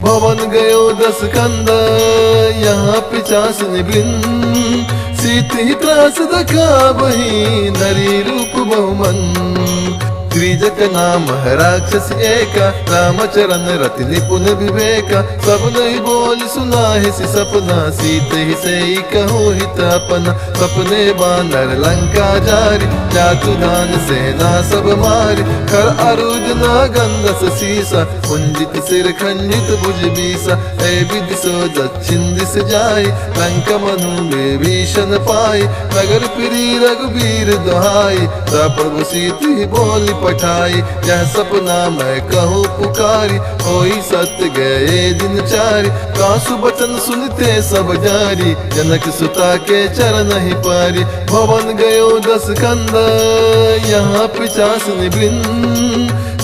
भवन गयो 10 कंद यहाँ 50 निवृन सीत ही त्रास दखा बही नरी रूप बहुमन त्रिजक नाम है राक्षस एका रामचरण रति निपुण विवेका सब नहीं बोल सुना है सी सपना सीत ही से कहो हित अपना सपने बानर लंका जारी जातु दान सेना सब मारी कर अरुद ना गंधस सीसा कुंजित सिर खंडित भुज बीसा ऐ विधि सो दक्षिण दिस जाय लंका मनु में भीषण पाई नगर फिरी रघुबीर दुहाई प्रभु सीत ही बोली पठाई यह सपना मैं कहूँ पुकारी होई सत्य गए दिन चारी कासु बचन सुनते सब जारी जनक सुता के चरण ही पारी भवन गयो 10 कंद यहाँ 50 निवृन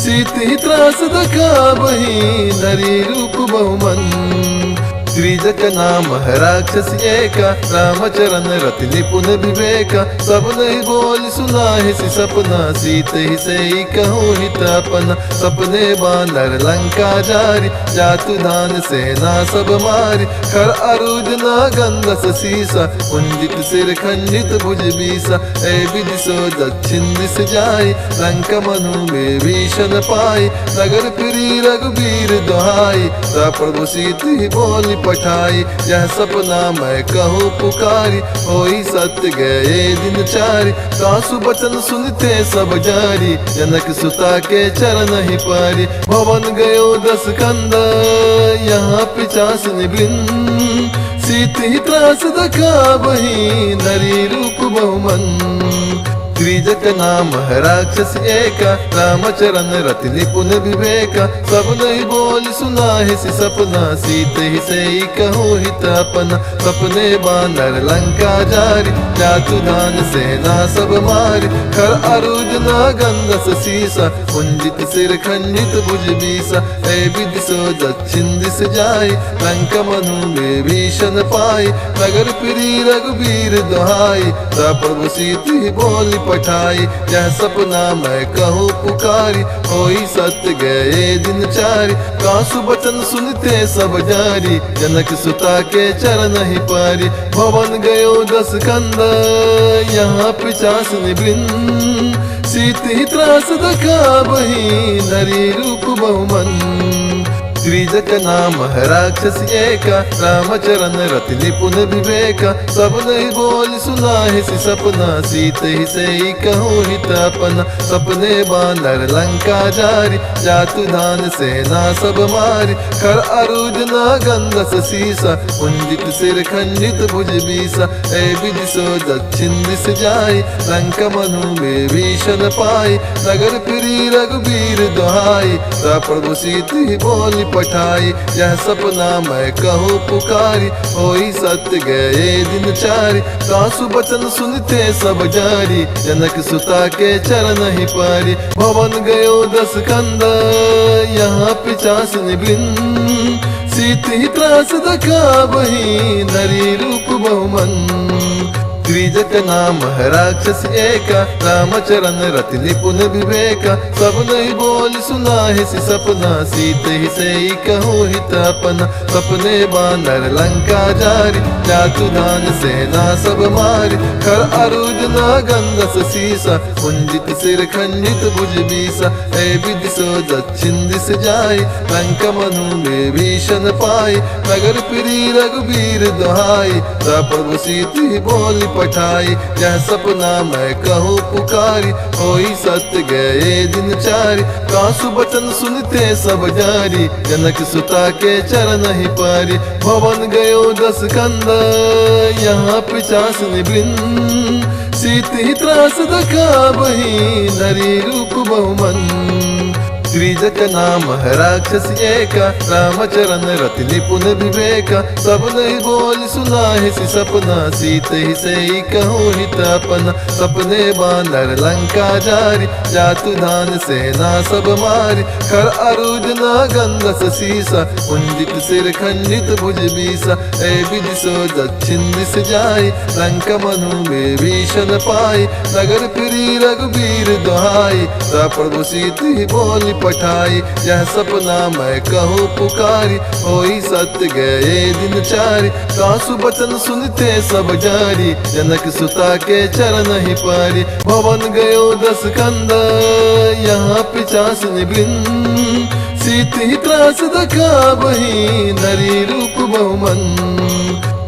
सीत ही त्रास दखा बही नरी रूप बहुमन त्रिजक नाम है राक्षस एका रामचरण रति निपुण विवेका सब नहीं बोल सुना है सी सपना सीत ही से कहो हित अपना सपने बानर लंका जारी जातु धान सेना सब मारी कर अरुद ना गंधस सीसा कुंजित सिर खंडित भुज बीसा ऐ विधि सो दक्षिण दिस जाय लंका मनु में भीषण पाई नगर फिरी रघुबीर दुहाई प्रभु सीत ही बोली पठाई यह सपना मैं कहूँ पुकारी होई सत्य गए दिन चारी कासु बचन सुनते सब जारी जनक सुता के चरण ही पारी भवन गयो 10 कंद यहाँ 50 निवृन सीत ही त्रास दखा बही नरी रूप बहुमन त्रिजक नाम है राक्षस एका रामचरण रति निपुण विवेका सब नहीं बोल सुना है सी सपना सीत ही से कहो हित अपना सपने बानर लंका जारी जातु दान सेना सब मारी कर अरुद ना गंधस सीसा कुंजित सिर खंडित भुज बीसा ऐ विधि सो दक्षिण दिस जाय लंका मनु में भीषण पाई नगर फिरी रघुबीर दुहाई प्रभु सीत ही बोली पठाई यह सपना मैं कहूँ पुकारी होई सत्य गए दिन चारी कासु बचन सुनते सब जारी जनक सुता के चरण ही पारी भवन गयो 10 कंद यहाँ 50 निवृन सीत ही त्रास दखा बही नरी रूप बहुमन त्रिजक नाम है राक्षस एका रामचरण रति निपुण विवेका सब नहीं बोल सुना है सी सपना सीत ही से कहो हित अपना सपने बानर लंका जारी जातु धान सेना सब मारी कर अरुद ना गंधस सीसा कुंजित सिर खंडित भुज बीसा ऐ विधि सो दक्षिण दिस जाय लंका मनु में भीषण पाई नगर फिरी रघुबीर दुहाई प्रभु सीत ही बोली पठाई यह सपना मैं कहूँ पुकारी होई सत्य गए दिन चारी कासु बचन सुनते सब जारी जनक सुता के चरण ही पारी भवन गयो 10 कंद यहाँ 50 निवृन सीत ही त्रास दखा बही नरी रूप बहुमन त्रिजक नाम है राक्षस एका रामचरण रति निपुण विवेका सब नहीं बोल सुना है सी सपना सीत ही से कहो हित अपना सपने बानर लंका जारी जातु दान सेना सब मारी कर अरुद ना गंधस सीसा कुंजित सिर खंडित भुज बीसा ऐ विधि सो दक्षिण दिस जाय लंका मनु में भीषण पाई नगर फिरी रघुबीर दुहाई प्रभु सीत ही बोली पठाई यह सपना मैं कहूँ पुकारी होई सत्य गए दिन चारी कासु बचन सुनते सब जारी जनक सुता के चरण ही पारी भवन गयो 10 कंद यहाँ 50 निवृन सीत ही त्रास दखा बही नरी रूप बहुमन त्रिजक नाम है राक्षस एका रामचरण रति निपुण विवेका सब नहीं बोल सुना है सी सपना सीत ही से कहो हित अपना सपने बानर लंका जारी जातु धान सेना सब मारी कर अरुद ना गंधस सीसा कुंजित सिर खंडित भुज बीसा ऐ विधि सो दक्षिण दिस जाय लंका मनु में भीषण पाई नगर फिरी रघुबीर दुहाई प्रभु सीत ही बोली पठाई। यह सपना मैं कहूँ पुकारी, होई सत्य गए दिन चारि। कासु बचन सुनते सब जारी, जनक सुता के चरण ही पारी। भवन गयो 10 कंद, यहाँ 50 निवृंद। सीति त्रास दखाबही, नरी रूप बहुमन।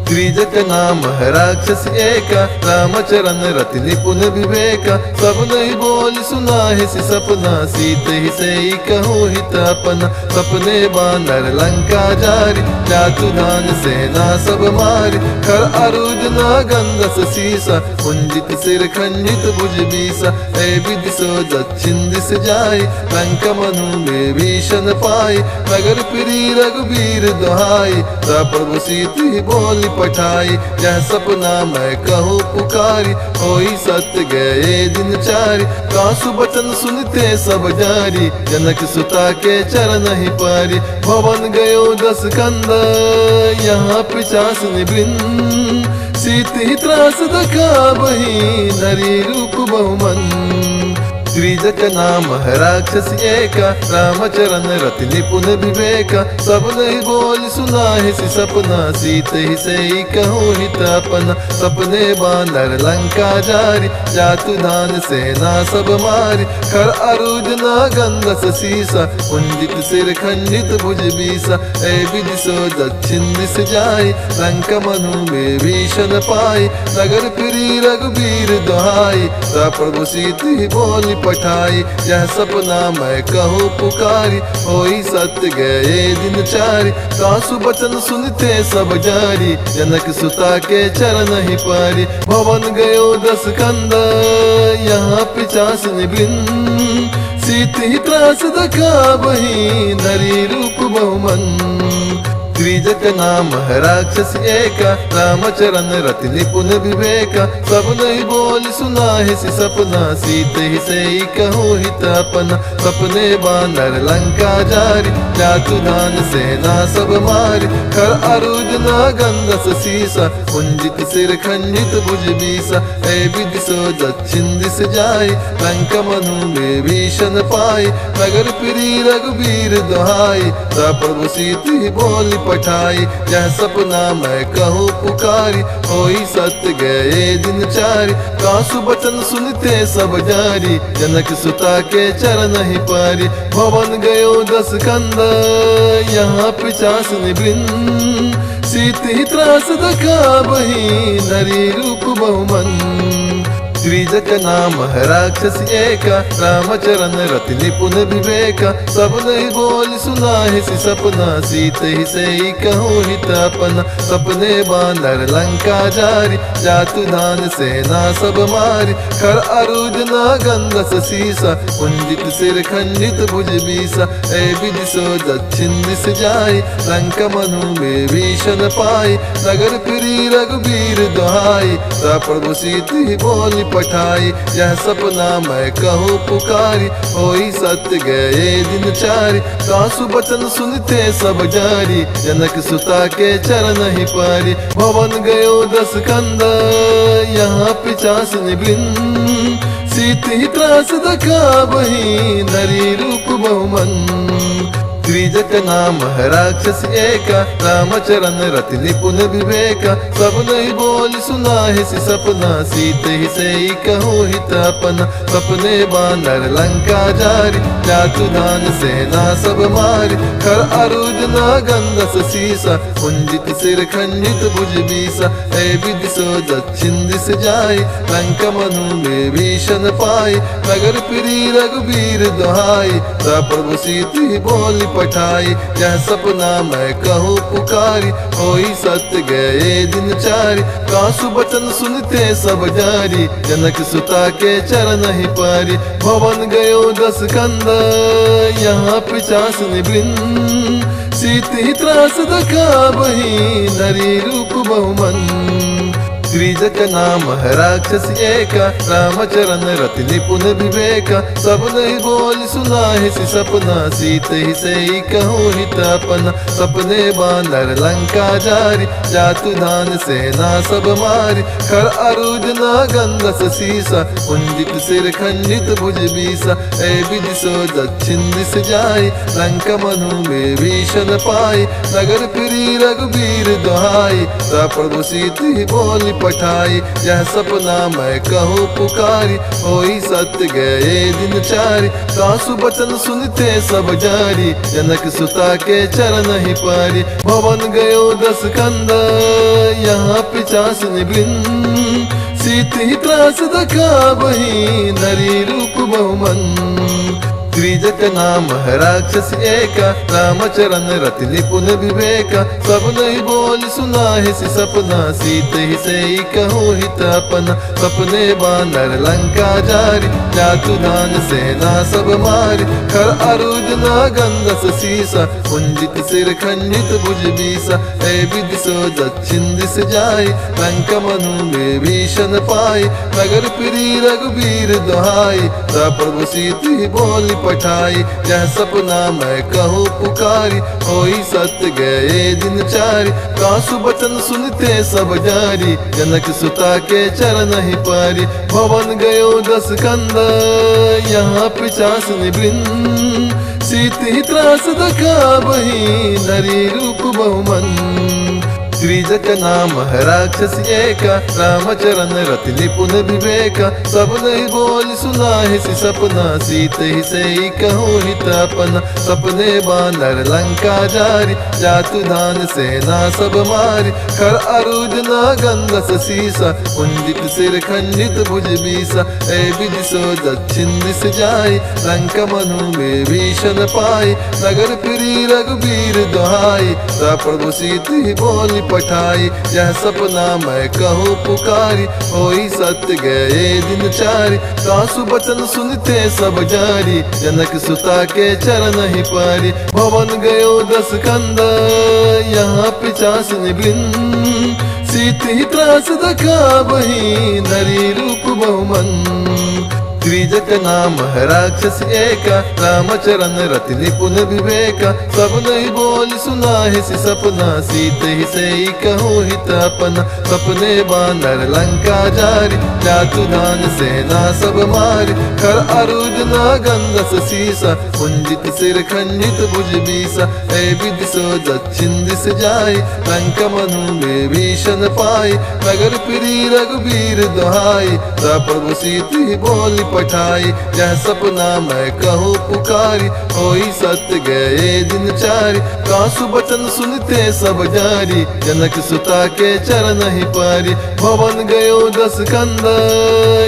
त्रिजक नाम है राक्षस एका, रामचरण रति निपुण विवेका। सब नहीं बोल सुना है सि सपना, सीत ही से ही कहो हित अपना। सपने बानर लंका जारी, जातु धान सेना सब मारी। खर अरुज ना गंधस सीसा, कुंजित सिर खंजित भुज बीसा। ऐ विधि सो दक्षिण दिस जाई, लंका मनु में भीषण पाई। नगर फिरी रघुबीर दुहाई, प्रभु सीति बोली पठाई। यह सपना मैं कहूँ पुकारी, होई सत्य गए दिन चारि। कासु बचन सुनते सब जारी, जनक सुता के चरण ही पारी। भवन गयो 10 कंद, यहाँ 50 निवृंद। सीति त्रास दखाबही, नरी रूप बहुमन। त्रिजक नाम है राक्षस एका, रामचरण रति निपुण विवेका। सब नहीं बोल सुना है सि सपना, सीत ही से ही कहूँ हित अपना। सपने बानर लंका जारी, जातु धान सेना सब मारी। खर अरुज ना गंधस सीसा, कुंजित सिर खंडित भुज बीसा। ऐ विधि सो दक्षिण दिस जाई, लंका मनु में भीषण पाई। नगर फिरी रघुबीर दुहाई, प्रभु सीति बोली पठाई। यह सपना मैं कहूँ पुकारी, होई सत्य गए दिन चारि। कासु बचन सुनते सब जारी, जनक सुता के चरण ही पारी। भवन गयो 10 कंद, यहाँ 50 निवृंद। सीति त्रास दखाबही, नरी रूप बहुमन। त्रिजक नाम है राक्षस एका, रामचरण रति निपुण विवेका। सब नहीं बोल सुना है सि सपना, सीत ही से ही कहूँ हित अपना। सपने बानर लंका जारी, जातु धान सेना सब मारी। खर अरुज ना गंधस सीसा, कुंजित सिर खंडित भुज बीसा। ऐ विधि सो दक्षिण दिस जाई, लंका मनु में भीषण पाई। नगर फिरी रघुबीर दुहाई, प्रभु सीति बोली पठाई। यह सपना मैं कहूँ पुकारी, होई सत्य गए दिन चारि। कासु बचन सुनते सब जारी, जनक सुता के चरण ही पारी। भवन गयो 10 कंद, यहाँ 50 निवृंद। सीति त्रास दखाबही, नरी रूप बहुमन। त्रिजक नाम है राक्षस एका, रामचरण रति निपुण विवेका। सब नहीं बोल सुना है सि सपना, सीत ही से ही कहूँ हित अपना। सपने बानर लंका जारी, जातु धान सेना सब मारी। खर अरुज ना गंधस सीसा, कुंजित सिर खंडित भुज बीसा। ऐ विधि सो दक्षिण दिस जाई, लंका मनु में भीषण पाई। नगर फिरी रघुबीर दुहाई, प्रभु सीति बोली पठाई। यह सपना मैं कहूँ पुकारी, होई सत्य गए दिन चारि। कासु बचन सुनते सब जारी, जनक सुता के चरण ही पारी। भवन गयो 10 कंद, यहाँ 50 निवृंद। सीति त्रास दखाबही, नरी रूप बहुमन। त्रिजक नाम है राक्षस एका, रामचरण रति निपुण विवेका। सब नहीं बोल सुना है सि सपना, सीत ही से ही कहूँ हित अपना। सपने बानर लंका जारी, जातु धान सेना सब मारी। खर अरुज ना गंधस सीसा, कुंजित सिर खंडित भुज बीसा। ऐ विधि सो दक्षिण दिस जाई, लंका मनु में भीषण पाई। नगर फिरी रघुबीर दुहाई, प्रभु सीति बोली पठाई। यह सपना मैं कहूँ पुकारी, होई सत्य गए दिन चारि। कासु बचन सुनते सब जारी, जनक सुता के चरण ही पारी। भवन गयो 10 कंद, यहाँ 50 निवृंद। सीति त्रास दखाबही, नरी रूप बहुमन। त्रिजक नाम है राक्षस एका, रामचरण रति निपुण विवेका। सब नहीं बोल सुना है सी सपना, सीत ही से ही कहूँ हित अपना। सपने बानर लंका जारी, जातु धान सेना सब मारी। खर अरुज ना गंधस सीसा, कुंजित सिर खंडित भुज बीसा। ए विधि सो दक्षिण दिस जाई, लंका मनु में भीषण पाई। नगर फिरी रघुबीर दुहाई, प्रभु सीति बोली पठाई। यह सपना मैं कहूँ पुकारी, होई सत्य गए दिन चारी। सासु बचन सुनते सब जारी, जनक सुता के चरण ही पारी। भवन गयो 10 कंदा, यहाँ 50 निवृंद। सीति त्रास दखा बही, नरी रूप बहुमन। त्रिजक नाम है राक्षस एका, रामचरण रति निपुण विवेका। सब नहीं बोल सुना है सी सपना, सीत ही से ही कहूँ हित अपना। सपने बानर लंका जारी, जातु धान सेना सब मारी। खर अरुज ना गंधस सीसा, कुंजित सिर खंडित भुज बीसा। ए विधि सो दक्षिण दिस जाई, लंका मनु में भीषण पाई। नगर फिरी रघुबीर दुहाई, प्रभु सीति बोली पठाई। यह सपना मैं कहूँ पुकारी, होई सत्य गए दिन चारी। कासु बचन सुनते सब जारी, जनक सुता के चरण ही पारी। भवन गयो 10 कंदा, यहाँ 50 निवृंद। सीति त्रास दखा बही, नरी रूप बहुमन। त्रिजक नाम है राक्षस एका, रामचरण रति निपुण विवेका। सब नहीं बोल सुना है सी सपना, सीत ही से ही कहूँ हित अपना। सपने बानर लंका जारी, जातु धान सेना सब मारी। खर अरुज ना गंधस सीसा, कुंजित सिर खंडित भुज बीसा। ए विधि सो दक्षिण दिस जाई, लंका मनु में भीषण पाई। नगर फिरी रघुबीर दुहाई, प्रभु सीति बोली पठाई। यह सपना मैं कहूँ पुकारी, होई सत्य गए दिन चारी। सासु बचन सुनते सब जारी, जनक सुता के चरण ही पारी। भवन गयो 10 कंदा, यहाँ 50 निवृंद। सीति त्रास दखा बही, नरी रूप बहुमन। त्रिजक नाम है राक्षस एका, रामचरण रति निपुण विवेका। सब नहीं बोल सुना है सी सपना, सीत ही से ही कहूँ हित अपना। सपने बानर लंका जारी, जातु धान सेना सब मारी। खर अरुज ना गंधस सीसा, कुंजित सिर खंडित भुज बीसा। ए विधि सो दक्षिण दिस जाई, लंका मनु में भीषण पाई। नगर फिरी रघुबीर दुहाई, प्रभु सीति बोली पठाई। यह सपना मैं कहूँ पुकारी, होई सत्य गए दिन चारी। कासु बचन सुनते सब जारी, जनक सुता के चरण ही पारी। भवन गयो 10 कंदा,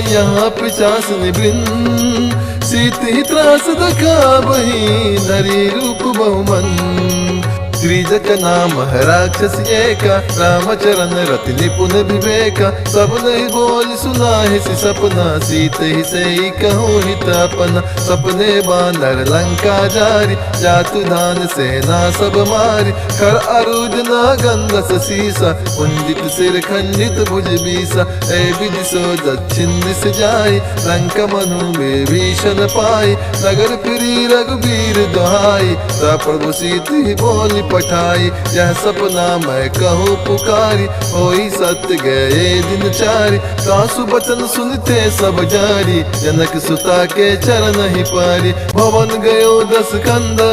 यहाँ 50 निवृंद। सीति त्रास दखा बही, नरी रूप बहुमन। त्रिजक नाम है राक्षस एका, रामचरण रति निपुण विवेका। सब नहीं बोल सुना है सी सपना, सीत ही से ही कहूँ हित अपना। सपने बानर लंका जारी, जातु धान सेना सब मारी। खर अरुज ना गंधस सीसा, कुंजित सिर खंडित भुज बीसा। ए विधि सो दक्षिण दिस जाई, लंका मनु में भीषण पाई। नगर फिरी रघुबीर दुहाई, प्रभु सीति बोली पठाई। यह सपना मैं कहूँ पुकारी, होई सत्य गए दिन चारी। सासु बचन सुनते सब जारी, जनक सुता के चरण ही पारी। भवन गयो 10 कंदा,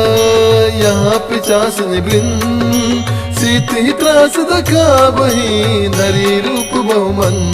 यहाँ 50 निवृंद। सीति त्रास दखा बही, नरी रूप बहुमन।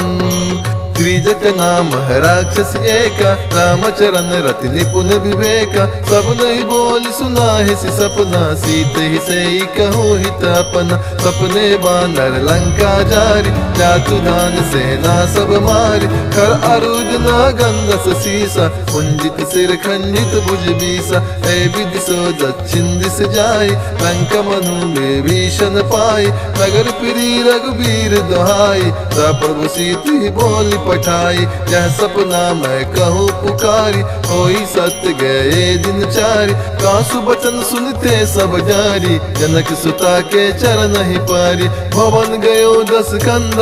त्रिजक नाम है राक्षस एका, रामचरण रति निपुण विवेका। सब नहीं बोल सुना है सी सपना, सीत ही से ही कहूँ हित अपना। सपने बानर लंका जारी, जातु धान सेना सब मारी। खर अरुज ना गंधस सीसा, कुंजित सिर खंडित भुज बीसा। ए विधि सो दक्षिण दिस जाई, लंका मनु में भीषण पाई। नगर फिरी रघुबीर दुहाई, प्रभु सीति बोली पठाई, यह सपना मैं कहूँ पुकारी, होई सत्य गए दिन चारि। कासु बचन सुनते सब जारी, जनक सुता के चरण ही पारी। भवन गयो 10 कंद,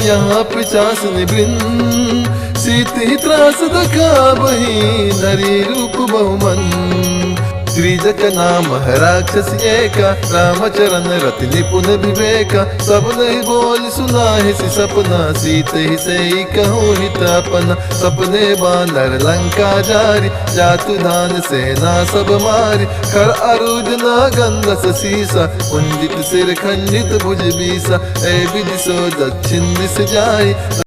यहाँ 50 निवृन्न, सीति त्रास दखाबही, नरी रूप बहुमन। त्रिजक नाम है राक्षस एका, रामचरण रति निपुण विवेका। सब नहीं बोल सुना है सी सपना, सीते ही से ही कहूँ हित अपना। सपने बानर लंका जारी, जातु धान सेना सब मारी। खर अरुज ना गंधस सीसा, कुंजित सिर खंडित भुज बीसा। ए विधि सो दक्षिण दिस जाई,